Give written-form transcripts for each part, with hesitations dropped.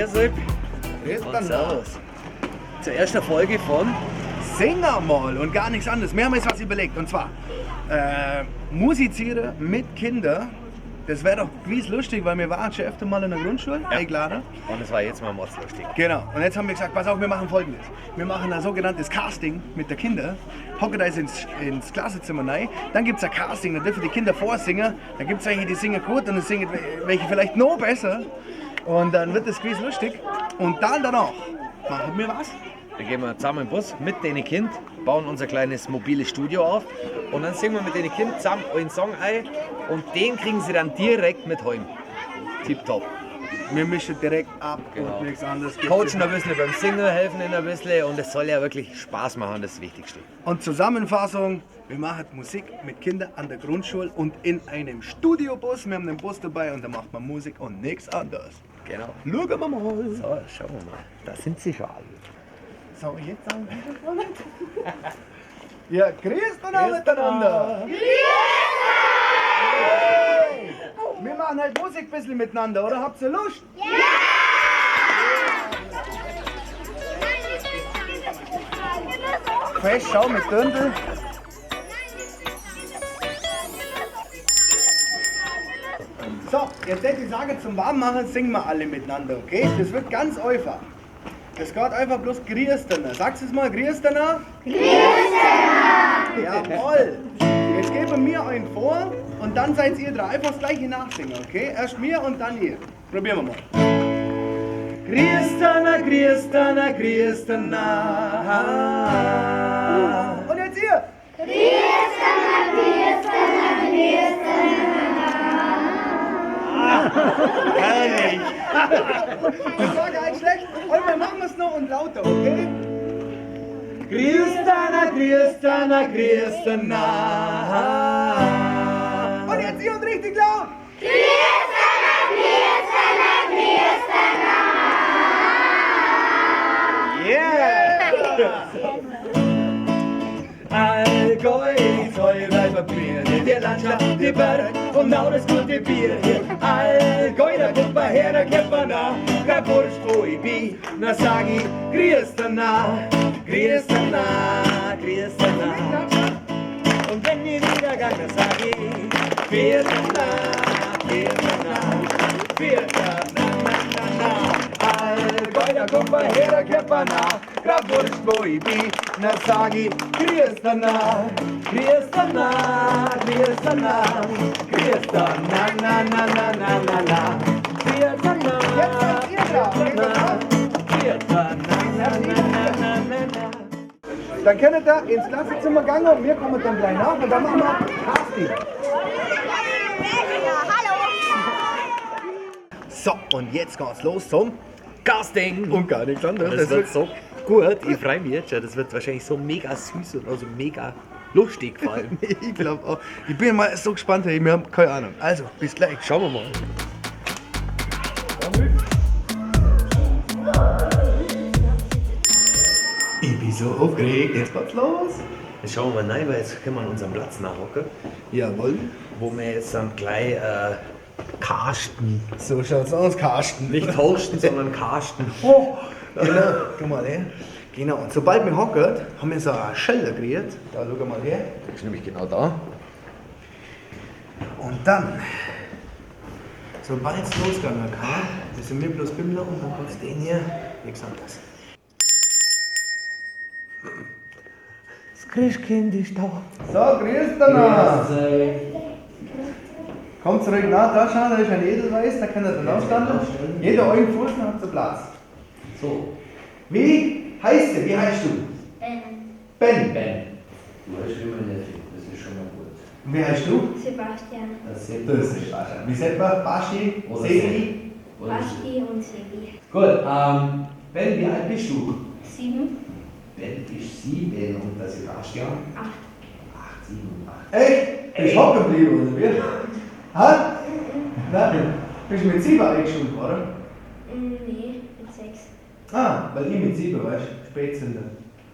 Grüß euch. Grüß Und dann servus. Zur ersten Folge von Sing mal und gar nichts anderes. Wir haben uns was überlegt und zwar musizieren mit Kindern. Das wäre doch gewiss lustig, weil wir waren schon öfter mal in der Grundschule eingeladen. und es war jetzt mal mordslustig. Genau. Und jetzt haben wir gesagt, pass auf, wir machen Folgendes. Wir machen ein sogenanntes Casting mit den Kindern. Hocken da ins Klassenzimmer rein. Dann gibt es ein Casting, da dürfen die Kinder vorsingen. Dann gibt es welche, die singen gut und dann singen welche vielleicht noch besser. Und dann wird das gewiss lustig. Und dann danach machen wir was? Dann gehen wir zusammen im Bus mit den Kind, bauen unser kleines mobiles Studio auf und dann singen wir mit den Kind zusammen einen Song ein und den kriegen sie dann direkt mit heim. Tipptopp. Wir mischen direkt ab Genau. und nichts anderes. gibt's Coachen ein nicht. bisschen beim Singen, helfen ihnen ein bisschen und es soll ja wirklich Spaß machen, das ist das Wichtigste. Und Zusammenfassung, wir machen Musik mit Kindern an der Grundschule und in einem Studiobus. Wir haben einen Bus dabei und da macht man Musik und nichts anderes. Genau. Schauen wir mal. So, schauen wir mal. Da sind sie schon alle. So, jetzt haben wir ja, grüßt und alle miteinander. Hey. Wir machen halt Musik ein bisschen miteinander, oder? Habt ihr Lust? Fest, schau mit Dündel. So, jetzt hätte ich sagen, zum Warmmachen singen wir alle miteinander, okay? Das wird ganz einfach. Das geht einfach bloß Grießtener. Sagst du es mal, Grießtener? Grießtener! Jawohl! Jetzt geben wir einen vor und dann seid ihr drei. Einfach das gleiche nachsingen, okay? Erst mir und dann ihr. Probieren wir mal. Grießtener, Grießtener, Grießtener. Und jetzt ihr. Herrlich! Das war gar nicht schlecht. Und wir machen es noch und lauter, okay? Grießtener, Grießtener, Grießtener. Und jetzt ihr und richtig laut. Allgäu, Papier, die Landschaft, die Berg und auch das gute Bier hier. Allgäu, da guckt man her, da kennt man nach, da wurscht, wo ich bin. Na sag ich, Grießtener, Grießtener, Grießtener. Und wenn ihr wieder gang, da sag ich, Viertener, Viertener, Viertener, na, na, na, na. Allgäu, da guckt man her, da kennt man nach, da wurscht, wo ich bin. Na sag ich, Grießtener, Grießtener, Grießtener, Grießtener, na, na, na, na, na, na. Grießtener, jetzt seid ihr da. Grießtener, na, na, na, na, na, na. Dann könnt ihr ins Klassenzimmer gehen und wir kommen dann gleich nach und dann machen wir Casting. So, und jetzt geht's los zum Casting! und gar nichts anderes. Das wird so gut, ich freue mich jetzt schon. Das wird wahrscheinlich so mega süß und also mega lustig vor allem. Ich glaube auch. Ich bin mal so gespannt, hey, wir haben keine Ahnung. Also, bis gleich. Schauen wir mal. Ich bin so aufgeregt. Jetzt geht's los. Jetzt schauen wir mal rein, weil jetzt können wir an unserem Platz nachhocken, Jawohl. wo wir jetzt dann gleich casten. So schaut's aus, Carsten. Nicht hosten, sondern casten. Oh, genau. Guck mal her. Genau. Und sobald wir hocken, haben wir so eine Schelle gekriegt. Da, schau mal her. Das ist nämlich genau da. Und dann, sobald es losgegangen kann, das sind wir bloß Bimmler und dann kommt den hier. Nichts anderes. Das Christkind ist da. So, grüß dich noch. Kommt zurück nach, da schauen, da ist ein Edelweiß, da kann er dann aufstanden. Jeder euren Fuß hat so Platz. So, Wie heißt du? Wie heißt du? Ben. Ben. Du hast immer nicht, das ist schon mal gut. Und wie heißt du? Sebastian, Das ist Das ist wahrscheinlich. Wie sagt man? Basti? Oder Sebi? Basti und Sebi. Gut, Ben, wie alt bist du? 7, Ben ist 7 und der Sebastian 8. 8, 7, 8. Echt? Bist du hocken geblieben, oder wie? Ha? Nein. Bist du mit 7 eingeschult worden? Nee, mit 6. Ah, weil ich mit 7, weißt du, Spätzünder.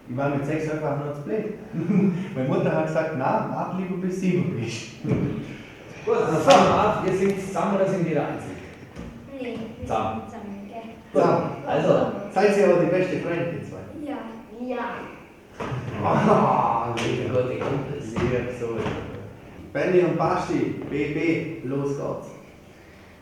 Ich war mit 6 einfach nur zu blöd. Meine Mutter hat gesagt, na, warte lieber bis 7 bist. Gut, dann fangen wir an. Ihr singt zusammen oder singt jeder einzeln? Nee, wir Zusammen. sind zusammen, gell? So, Also, seid ihr aber die beste Freunde, die zwei? Ja. Ja. Ah, mega gute Kumpels. sehr so. Benny und Basti, BB, los geht's.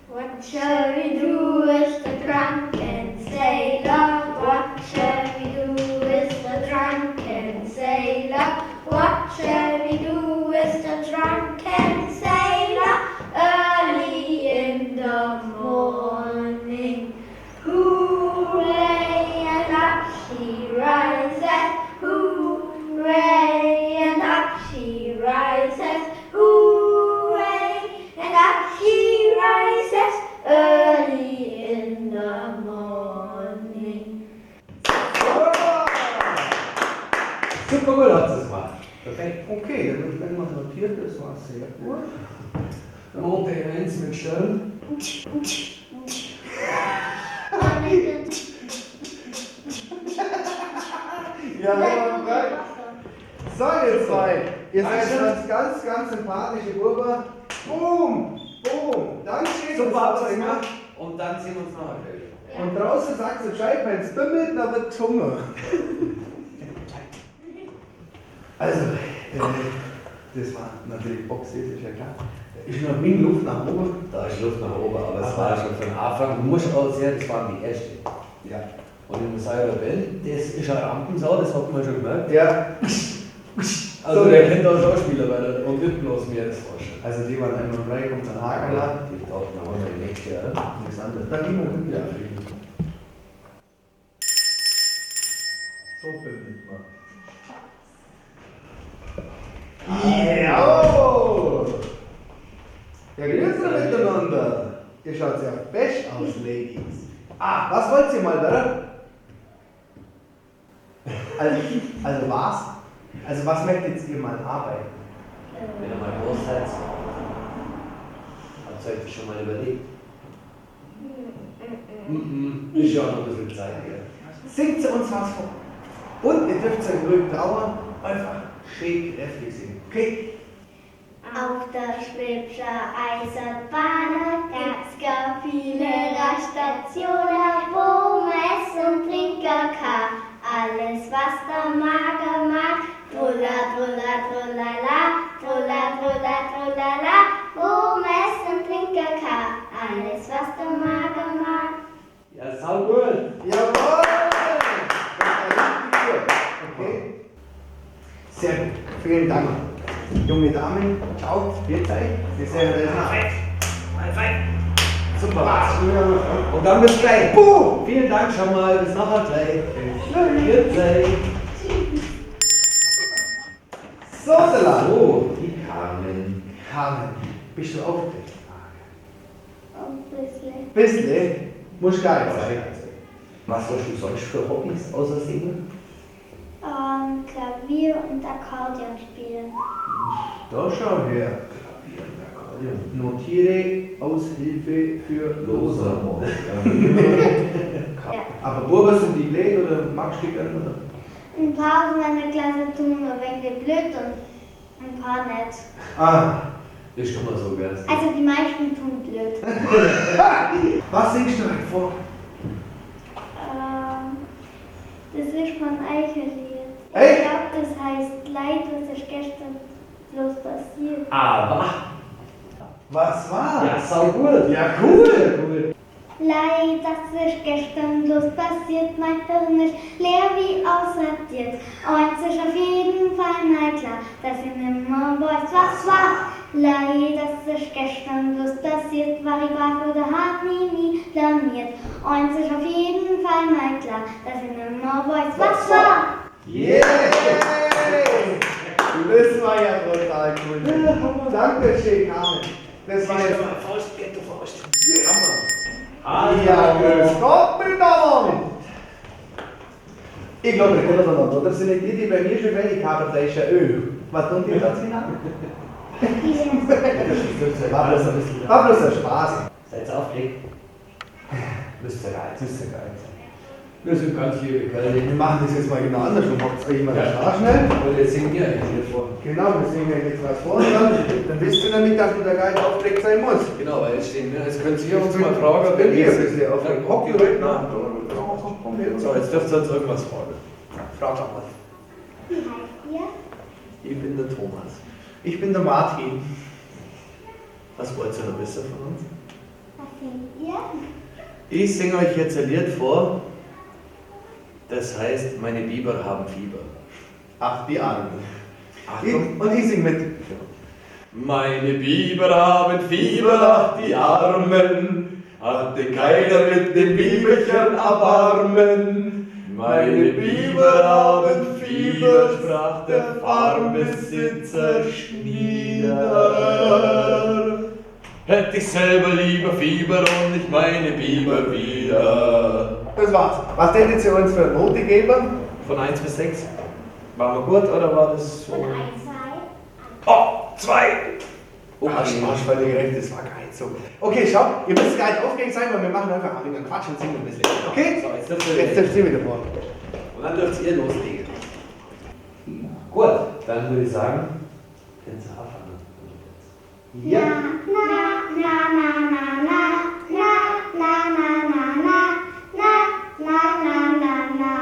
What shall we do with the drunken sailor? What shall we do with the drunken sailor? What shall we do with the drunken sailor? Early in the morning, hooray, and up she rises. Hooray, and up she rises. Hooray, and up she rises early in the morning. Super gut hat sie es gemacht. Perfekt. Okay, dann wird irgendwas notiert, das war sehr gut. Note 1 mit Stern. Ja, ja, so, ihr zwei, ihr seid schon ganz sympathische Burber. Boom, boom, dann steht Super hat uns sie es was gemacht. Und dann sehen wir uns nachher gleich. und draußen sagt sie Bescheid, wenn es bimmelt, dann wird gesungen. Also, das war natürlich Box, das ist ja klar. Ist noch wenig Luft nach oben. Da ist Luft nach oben, aber es war schon von Anfang. Du musst auch sehen, das waren die ersten. Ja. Und im Cyberbell, das ist eine Rampensau, das hat man schon gemerkt. Ja. Also So, der kennt auch Schauspieler, weil er und nicht bloß mir das vorstellt. Also die waren einmal frei, kommt ein Haken an. Die tauchen auch noch im nächsten Jahr. Nichts anderes. Da gehen wir wieder fliegen. So bimmelt man. Ja! Ja, grüße miteinander. Ihr schaut ja best aus, Ladies. Ah, was wollt ihr mal, oder? Also was? Also was möchtet ihr mal arbeiten? Wenn ihr mal groß seid, habt ihr euch das schon mal überlegt? Ist ja auch noch ein bisschen Zeit hier. Singt sie uns was vor. Und ihr dürft euch ruhig trauen, einfach schön kräftig singen. Okay? Auf der Schwäbische Eisenbahn gab's gar viele Raststationen, wo man essen und trinken kann. Alles, was der Magen mag, trulla, trulla, trullala, trulla, trulla, trullala, wo man essen und trinken kann. Alles, was der Magen mag. Ja, sau gut! Jawohl! Das war richtig gut. Okay? Sehr gut. Vielen Dank. Junge Damen, ciao, bitte. Sie sehen das. Super war's. Und dann bis gleich. Boom! Vielen Dank schon mal, bis nachher gleich. Bitte. So, Salat. So, die Carmen. Carmen, bist du aufgeregt? Ein bisschen. Bisschen. Muss geil sein. Was hast du sonst für Hobbys außer Singen? Klavier und Akkordeon spielen. Da schau her. Notiere Aushilfe für Loser. Ja. Aber Burger sind die blöd oder magst du die gerne? Oder? Ein paar aus meiner Klasse tun ein wenig blöd und ein paar nicht. Ah, Ist schon mal so ganz. Also die meisten tun blöd. was singst du heute vor? Das ist von Eichelied. Echt? Ich glaube, das heißt Leid, was ist gestern bloß passiert. Aber. Was war? Ja, sau gut. Ja, cool. Leid, das ist gestern bloß passiert, mein Hirn ist leer wie aussortiert. Eins ist auf jeden Fall mal klar, dass ich nimmer weiß, was war. Leid, das ist gestern bloß passiert, war ich brav oder hab nie blamiert. Eins ist auf jeden Fall mal klar, dass ich nimmer weiß, was war. Yeah! Das war ja total cool. Danke schön, Carmen. Das war jetzt. Faust, Ghetto Faust. Ja, grüß Gott miteinander. Ich glaube, wir kennen einander, oder? Sind nicht die bei mir schon wenig haben, da ist ja Öl. Was tun die da genau? War bloß ein Spaß. Seid ihr aufgeregt? Müsst ihr geil. Das ist ja geil. Wir sind ganz liebe Kerle. Wir machen das jetzt mal genau andersrum. Macht euch mal das Haar schnell. Und jetzt singen wir eigentlich hier vor. Genau, wir singen jetzt was vor und dann wisst ihr nämlich, dass der Geist aufgeregt sein muss. Genau, weil jetzt stehen wir. Jetzt können Sie uns mal fragen, wenn ihr es ein bisschen aufgeregt hockt, heute nach. So, jetzt dürft ihr uns irgendwas fragen. Frag doch mal. Wie heißt ihr? Ich bin der Thomas. Ich bin der Martin. Was wollt ihr noch besser von uns? Was singt ihr? Ich singe euch jetzt ein Lied vor, das heißt, meine Biber haben Fieber. Ach, die Armen. Achtung. Und ich sing mit. Meine Biber haben Fieber, ach die Armen, hatte keiner mit dem Biberchen Erbarmen. Meine Biber haben Fieber, sprach der Farmbesitzer Schnieder. Hätte ich selber lieber Fieber und nicht meine Biber wieder. Das war's. Was denn jetzt für uns für Note geben? Von 1 bis 6. War wir gut oder war das so? Von 1, 2. Oh, 2! Arschgerecht, das war geil. So. Okay, schau, ihr müsst gar nicht aufgeregt sein, weil wir machen einfach einen Quatsch und singen ein bisschen. Okay? So, jetzt dürft ihr Jetzt dürft ihr wieder vor. Und dann dürft ihr loslegen. Gut, dann würde ich sagen, könnt ihr anfangen. Na, na, na, na, na, na, na, na, na, na, na, na, na, na, na.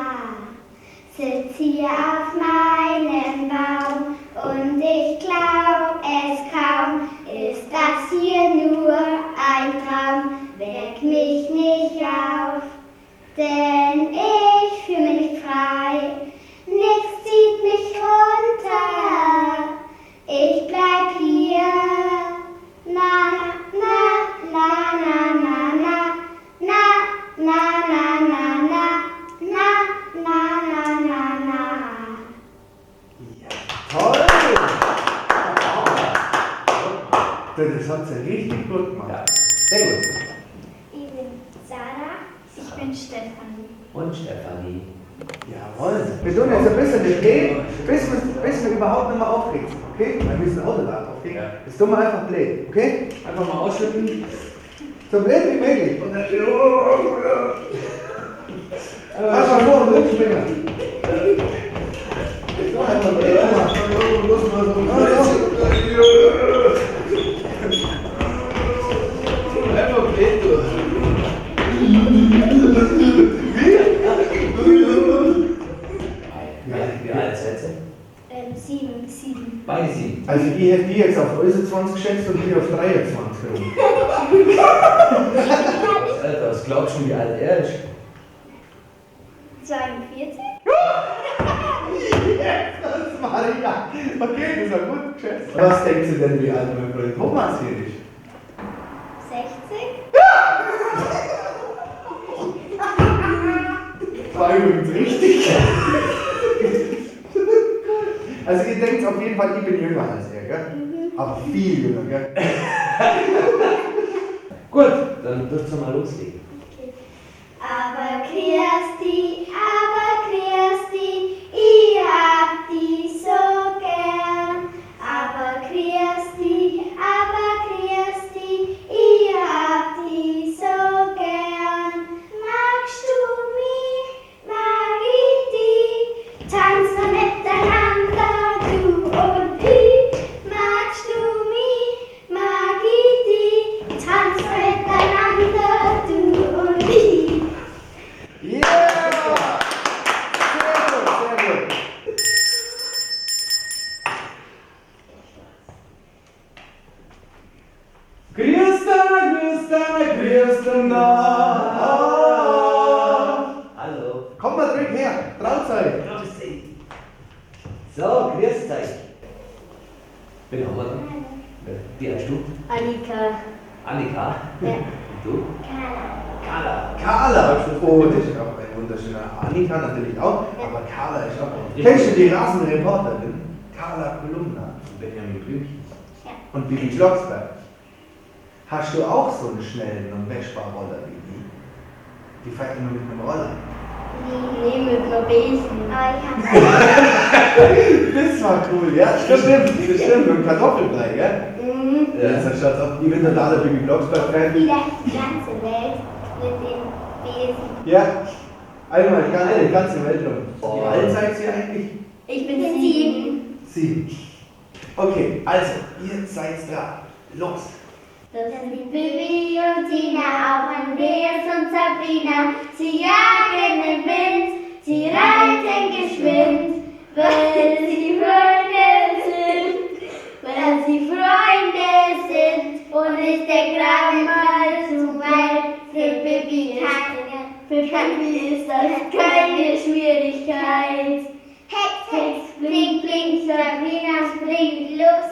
Sitz hier auf meinem Baum und ich glaub es kaum, ist das hier nur ein Traum, weck mich nicht auf, denn ich fühl mich frei, nichts zieht mich runter, ich bleib hier. Na, na, na, na, na, na, na, na, na, na, na, na, na, na, na. Toll! Das hat sie richtig gut gemacht. Ja, sehr gut. Ich bin Sarah. Ich bin Stefanie. Und Stefanie. Jawohl. Wir tun jetzt ein bisschen den Play, bis wir überhaupt nicht mehr aufregen. Okay? Weil wir sind auch nicht aufgeregt. Ja. Jetzt tun wir einfach Play. Okay? Einfach mal ausschütten. So blöd wie möglich. Und dann einfach vor und rückspringen. So, einfach Play. Einfach blind durch. Wie alt seid ihr? 7. Beide 7. Also ich hätte die jetzt auf äußere 20 geschätzt und die auf 23 rum. Alter, was glaubst du, wie alt er ist? 42? Das war ja. Okay, das war gut geschätzt. Was denkst du denn, wie alt mein Freund Thomas hier ist? 60? War übrigens richtig. Also ihr denkt auf jeden Fall, ich bin jünger als er, gell? Aber viel jünger, gell? Gut, dann dürft ihr mal loslegen. Aber Christi, ich hab die so gern. Aber Christi, ich hab die so gern. Magst du mich, mag ich dich, tanzen miteinander, du und ich. Magst du mich, mag ich dich, tanzen miteinander, du und ich. Yeah! Sehr gut. Grüß Hallo. Komm mal zurück her, traut euch. So, grüß euch. Wen haben wir da? Wie heißt du? Annika. Annika. Ja. Und du? Carla. Carla. Oh, das ist auch ein wunderschöner. Annika natürlich auch, aber Carla ist auch. Kennst du die Rasenreporterin? Carla Kolumna von Benjamin Blümchen Ja. und Bibi Blocksberg. Hast du auch so einen schnellen und Vespa-Roller wie die? Die fährt nur mit einem Roller. Nee, mit einer Besen. Ah, ich hab Das war cool, ja? Das stimmt. Und Kartoffelbrei, gell? Ja, das ist schon auch die Winterdaler Bibi Blocksberg-Fan. Vielleicht die ganze Welt mit den Besen. Ja, Einmal die ganze Welt rum. Wie alt seid ihr eigentlich? Ich bin 7. 7. Okay, also, ihr seid da. Los. Das sind Bibi und Tina, auch Andreas und Sabrina. Sie jagen den Wind, sie reiten geschwind, weil sie Freunde sind, weil sie Freunde sind. Und ist der Graben mal zu weit für Bibi ist das keine Schwierigkeit. Hex, Hex, blink, blink, Sabrina springt los.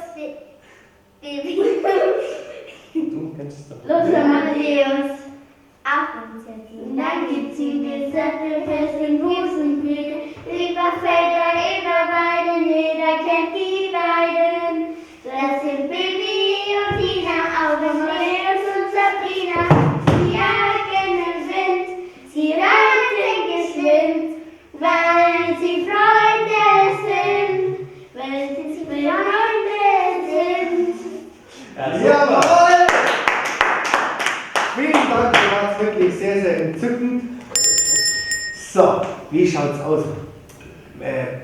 Bibi. Du kennst es doch. Los, Amadeus. Auf uns jetzt. Und dann gibt's viele Sattelfest und Busenblüte. Über Felder, über Weiden, jeder kennt die beiden. Das sind Bibi und Tina, auch Amadeus und Sabrina. Sie jagen den Wind, sie reiten geschwind, weil sie Freunde sind. Weil sie Freunde sind. Jawohl! Vielen Dank, das war wirklich sehr, sehr entzückend. So, wie schaut's aus?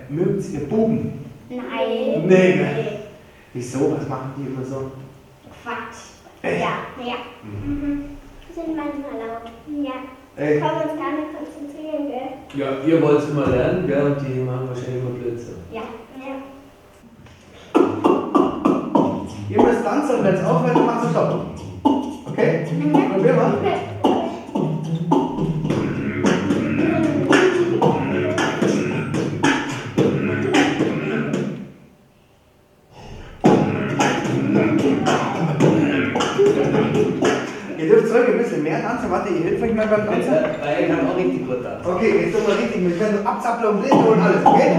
Mögt ihr Buben? Nein. Nee, ne? Wieso? Was machen die immer so? Quatsch. Echt? Ja. Sind manchmal laut. Ja. Echt? Können wir uns gar nicht konzentrieren, gell? Ja, ihr wollt es immer lernen, gell? Und die machen wahrscheinlich immer Blödsinn. Ja. Ihr müsst tanzen und wenn es aufhört, dann machst du Stopp. Okay? Probier mal. Ihr dürft zurück ein bisschen mehr tanzen. Warte, ihr hilft euch mal beim Tanzen. Weil ich kann auch richtig gut tanzen. Okay, jetzt tun wir richtig mit. Wir können so abzappeln und blinden und alles, okay?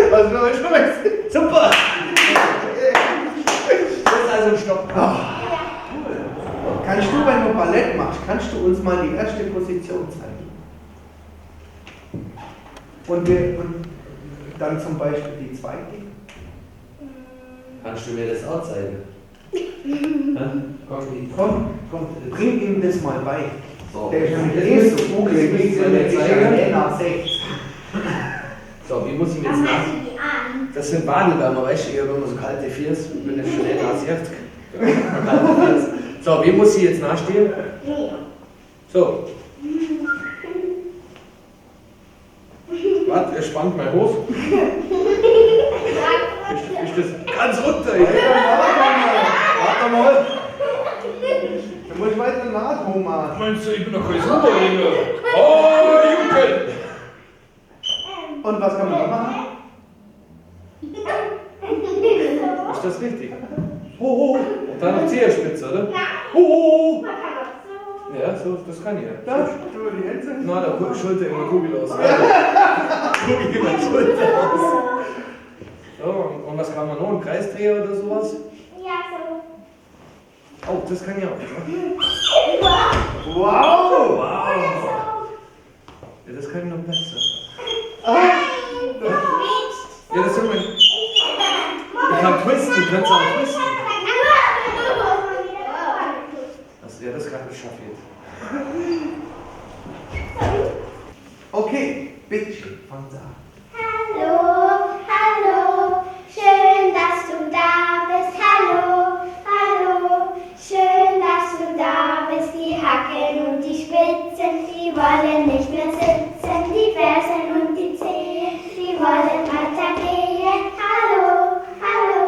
Was für euch schon mal? Super! Das ist also ein Stopp. Kannst du, wenn du Ballett machst, kannst du uns mal die erste Position zeigen? Und dann zum Beispiel die zweite? Kannst du mir das auch zeigen? Ja? Okay. Komm, bring ihm das mal bei. So. Der ist nämlich eh so kugelig, der ist ja nach 6. So, wie muss ich Was jetzt nach? machst du die an? Das sind Badelwärmer, weißt du, ich habe immer so kalte Fiers, bin jetzt schnell nasiert. So, wie muss ich jetzt nachstehen? So. Warte, er spannt mal hoch. Ist das ganz runter? Warte mal. Du musst weiter nachholen, Mann. Meinst du, ich bin doch kein Superhänger? Oh, Junge! Und was kann man noch machen? Ist das richtig? Und dann noch Zehenspitze, oder? Oh. Ja, so, das kann ich ja. Da, du die Hände. Na, da Schulter immer Kugel aus. Kugel immer Schulter aus. So, und was kann man noch? Ein Kreisdreher oder sowas? Ja, so. Oh, das kann ich auch. Ne? Wow! Ja, das kann ich noch besser. Du Ja, das sind wir. Ich kann twisten, du kannst auch twisten. Ja, das kann ich schaffen jetzt. Okay, bitteschön, fangen Sie an. Hallo, hallo, schön, dass du da bist. Hallo, hallo, schön, dass du da bist. Die Hacken und die Spitzen, die wollen nicht mehr sitzen. Die Fersen und die Zehen, die wollen weitergehen. Hallo, hallo,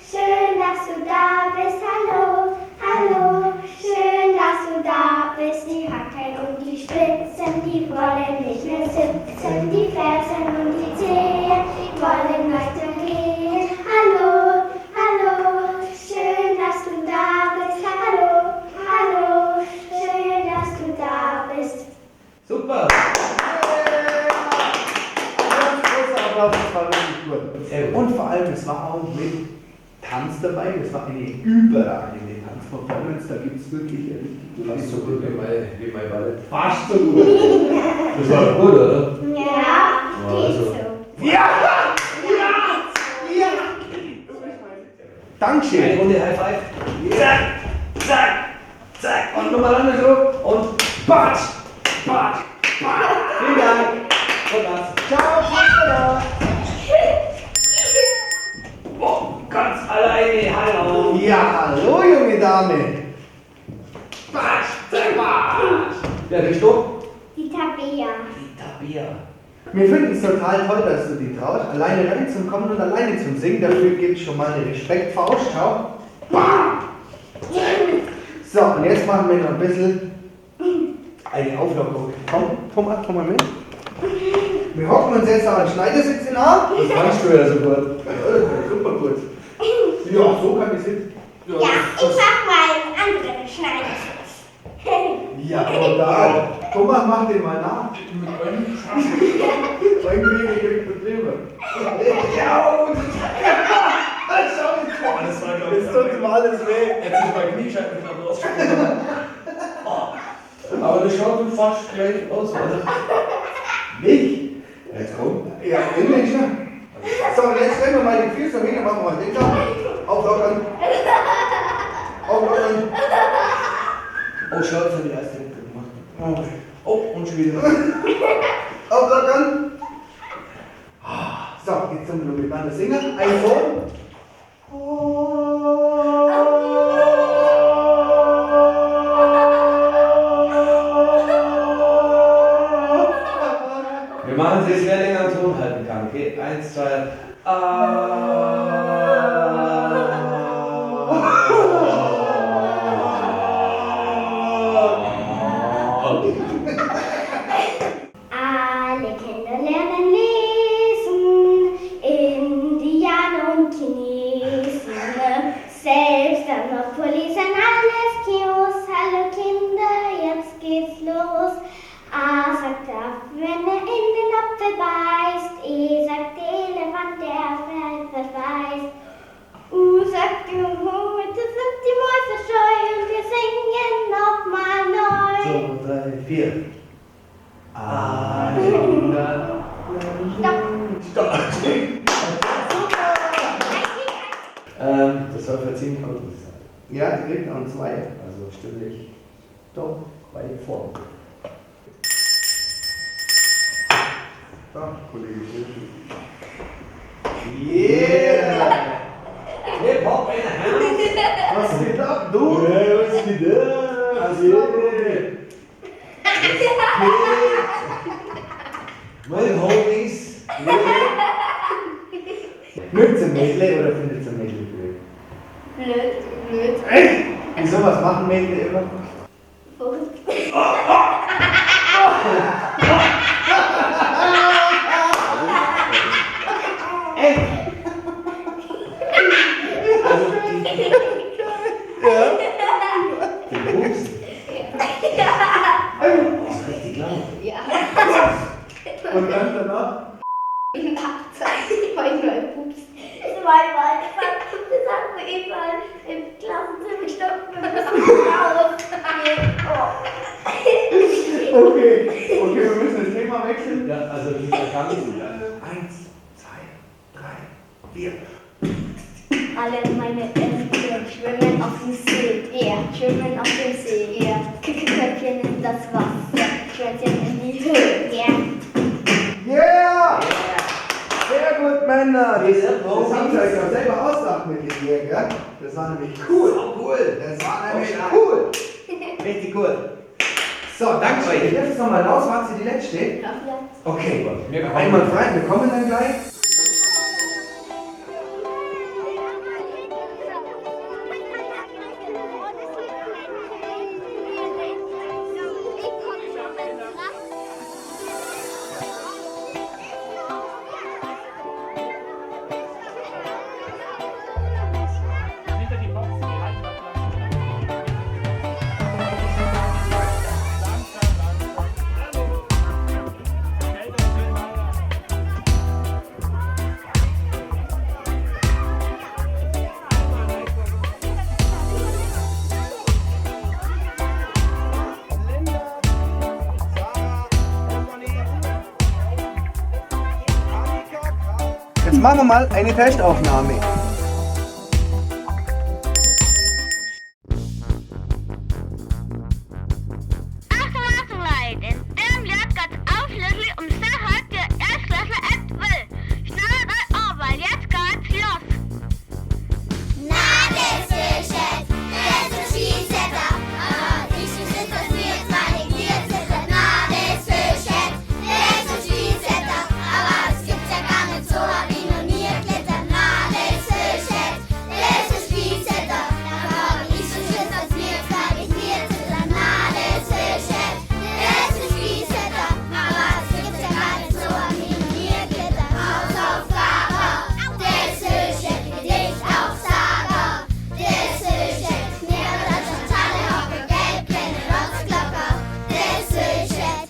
schön, dass du da bist. Hallo, hallo, schön, dass du da bist. Die Hacken und die Spitzen, die wollen nicht mehr sitzen. Die Fersen und die Zehen, die wollen weitergehen. Hallo, hallo, schön, dass du da bist. Hallo, hallo, schön, dass du da bist. Super! Ganz großer Applaus, das war wirklich gut. Und vor allem, es war auch mit Tanz dabei, das war eine überragende Performance, da gibt es wirklich Fast so gut wie mein Ballett. Fast so gut. Das war doch gut, oder? Ja, geht Also. so. Ja! Dankeschön. Eine Runde High Five. Zack, zack, zack. Und nochmal andere so. Und Batsch, Batsch, Batsch. Vielen Dank. Und das. Ciao, Papa. Boah, ganz alleine. Hallo. Ja, hallo, junge Dame. Batsch, zack, Batsch. Wer bist du? Die Tabea. Die Tabea. Wir finden es total toll, dass du dich traust, alleine reinzukommen und alleine zum Singen. Dafür gebe ich schon mal eine Respektfaust. Schau. Bam! So, und jetzt machen wir noch ein bisschen eine Auflockerung. Komm, Thomas, komm mal mit. Wir hocken uns jetzt auf einen Schneidersitz in an. Das kannst du ja so gut. Ja, super gut. Ja, so kann ich sitzen. Ja, ich mach mal einen anderen Schneidersitz. Ja, total. Thomas, mach den mal nach. Sein Kollege kriegt Betriebe. Ja, Boah, das war, glaube ich, jetzt tut ihm alles weh. Jetzt ist mein Kniescheiben knapp rausgesprungen. Aber das schaut doch fast gleich aus, oder? Nicht? Jetzt komm. Ja, endlich, ne? So, und jetzt stellen wir mal die Füße hin und machen wir mal den Job. Auflockern. Auflockern. Oh, schau, jetzt habe ich erst den gemacht. Oh, und schon wieder. Auflockern. So, jetzt sind wir noch miteinander singen. Ein Ton. Wir machen es jetzt, wer länger am Ton halten kann. Okay, 1, 2. Alle Kinder lernen lesen, Indianer und Chinesen. Selbst Monopoly sind alles Kios. Hallo Kinder, jetzt geht's los. A sagt Affe, wenn er in den Apfel beißt. E sagt Elefant, der Pferd verweist. U sagt Junge, das sind die Mäuse scheu und wir singen nochmal neu. 2, 3, 4. Stopp. Das soll für 10 Minuten sein. Ja, die kriegt noch 2. Also stimme ich doch weit vor. So, Kollege. Yeah! Hip-Hop in the house. Was geht ab, du? Was geht da? Also, Meine Homies. mögt ihr Mädle oder findet ihr Mädle blöd? Blöd. Echt? Wieso, was machen Mädle immer? Und dann danach? Zweimal. Das haben wir überall im Klassenzimmer gestoppt. Wir müssen rausgehen. Okay, wir müssen das Thema wechseln. Ja, also dieser Kampf. 1, 2, 3, 4. Alle meine Eltern schwimmen auf dem See. Ja, schwimmen auf dem See. Ja, Köpfchen in das Wasser. Schwänzchen in die Höhe. Ja. Yeah! Sehr gut, Männer! Diese Das haben sie euch doch selber ausgedacht mit dem hier, gell? Das war nämlich cool. Cool. Das war nämlich cool. Richtig gut. So, danke euch. Jetzt nochmal raus, war sie die letzte? Ja. Okay, Wir kommen. einmal frei, wir kommen dann gleich. machen wir mal eine Testaufnahme. Achtung, Leute. Dem wird ganz auflöslich sagt, der Erstklässler et will. Schnallt euch an, weil jetzt geht's los. Na, das ist schön, das ist Schießetter. Aber ich schieße das mir zwar nicht Bierzetter. Na, das ist schön, das ist Schießetter. Aber es gibt's ja gar nicht so, hab ich noch nie geklettert. Na, das ist schön, das ist Schießetter. Aber ich schieße das mir zwar nicht Bierzetter. Na, das ist schön, das ist Schießetter. Aber es gibt's ja gar nicht so, hab ich noch nie geklettert. Hausaufgabe, das ist schön, Gedicht auf Sager. Das ist schön, mehrere totale Hocke, gelb, kleine Rotzglocke. Das ist schön,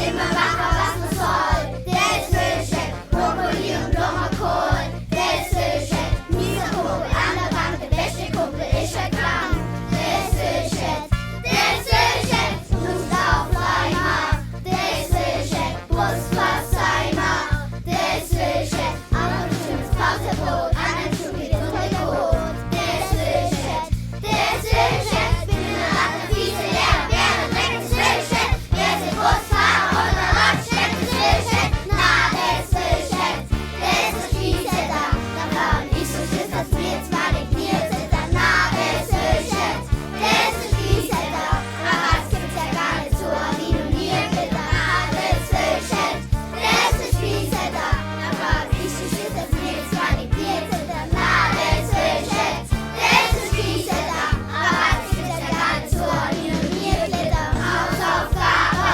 immer machen, was man soll. Das ist schön, Brokkoli und Blumenkohl. Das ist schön, mieser Vogel an der Wand, der beste Kumpel ist schon krank. Das ist schön, Lust auf Reimer. Das ist schön, Brustwasser-Eimer. Das ist schön, aber du stimmst Pausebrot, an einem Schuh geht Dunkelrot. Das ist schön, bin in der Ratte, fiese Lehrer, Bären, Dreck, das ist schön. Wir sind Busfahrer und der Rotsteck, das ist schön. Na, das ist schön, das ist Schießetter. Da fahren ich so Schiss, dass wir zwar nicht Bier zittern. Na, das ist schön, das ist Schießetter. Aber es gibt's ja gar nicht so, wie du mir bitte. Na, das ist schön, das ist Schießetter. Da fahren ich so Schiss, dass wir zwar nicht Bier zittern. Na, das ist schön, das ist Schießetter. Aber es gibt's ja gar nicht so, wie du mir bitte. Hausaufgabe,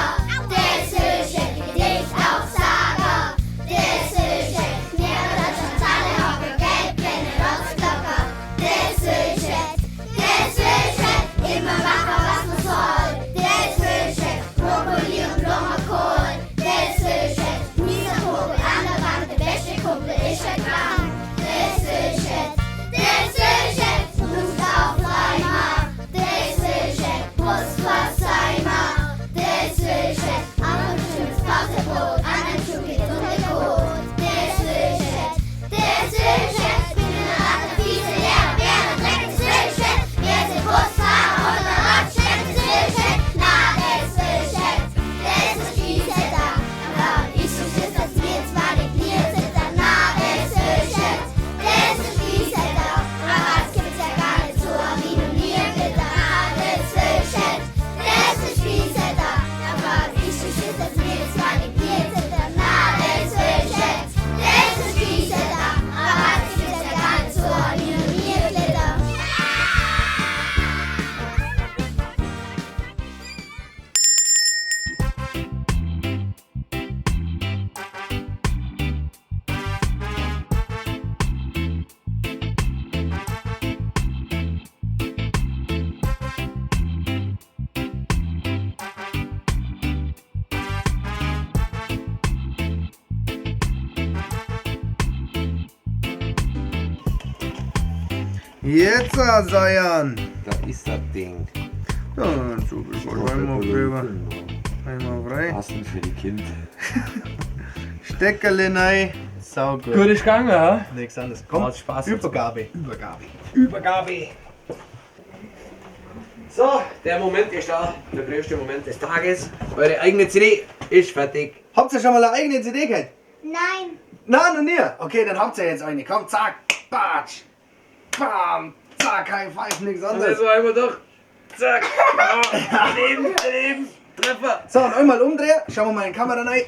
das ist schön, Gedicht auf Sager. Das ist schön, mehrere totale Hocke, gelb, kleine Rotzglocke. Das ist schön, immer machen, was man soll. Das ist schön, Brokkoli und Blumenkohl. Das ist schön, mieser Vogel an der Wand, der beste Kumpel ist schon krank. Das ist schön, Lust auf Reimer. Das ist schön, Brustwasser-Eimer. Das ist schön, aber du stimmst Pausebrot, an einem Schuh geht Dunkelrot. Das ist schön, bin in der Ratte, fiese Lehrer, Bären, Dreck, das ist schön. Wir sind Busfahrer und der Rotsteck, das ist schön. Na, das ist schön, das ist Schießetter. Aber ich so Schiss, dass wir zwar nicht Bier zittern. Na, das ist schön, das ist Schießetter. Aber es gibt's ja gar nicht so, wie du mir bitte. Na, das ist schön, das ist Schießetter. Aber ich so Schiss, dass wir zwar nicht Bier zittern. Na, das ist schön, das ist Schießetter. Aber es gibt's ja gar nicht so, wie du mir bitte. Jetzt, Sayan. Da ist das Ding. Ja, so ist einmal drüber. Einmal frei. Passend für die Kinder. Steckerle rein. Sau gut. Gut ist gegangen, ja? Nichts anderes. Komm, Macht Spaß. Übergabe. Übergabe. So, der Moment ist da. Der größte Moment des Tages. Eure eigene CD ist fertig. Habt ihr schon mal eine eigene CD gehabt? Nein. Nein, noch nie. Okay, dann habt ihr jetzt eine. Komm, zack, batsch. Bam, zack, kein Pfeif, nichts anderes. war einmal durch. Zack. Daneben. Treffer. So, und einmal umdrehen. Schauen wir mal in die Kamera rein.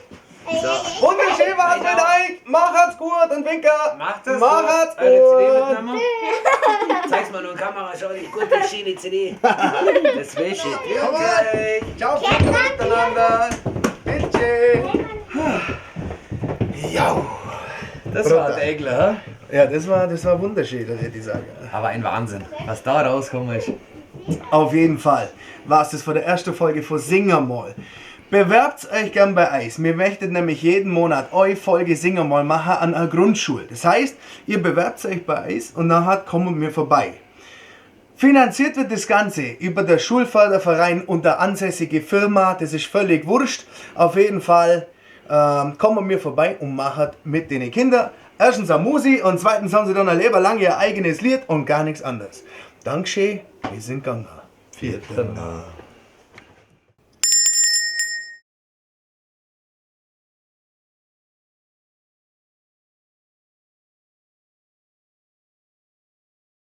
Wunderschön war's mit euch. Macht's gut und Winker. Macht es Macht's gut. Eure CD gut. mitnehmen. Zeig's mal nur in die Kamera. Schau, die gute Schiene CD. Das will ich. Okay. Ciao, miteinander. Bitte. Ja. Das war der Egler, hä? Ja, das war wunderschön, das hätte ich sagen. Aber ein Wahnsinn, was da rauskommt ist. Auf jeden Fall war es das für die erste Folge von Singermal. Bewerbt euch gern bei Eis. Wir möchten nämlich jeden Monat eure Folge Singermal machen an einer Grundschule. Das heißt, ihr bewerbt euch bei Eis und nachher kommen wir vorbei. Finanziert wird das Ganze über der Schulförderverein und der ansässige Firma. Das ist völlig wurscht. Auf jeden Fall kommen wir vorbei und machen mit den Kindern erstens eine Musi und zweitens haben sie dann ein Leben lang ihr eigenes Lied und gar nichts anderes. Dankeschön, wir sind gegangen. Vierten.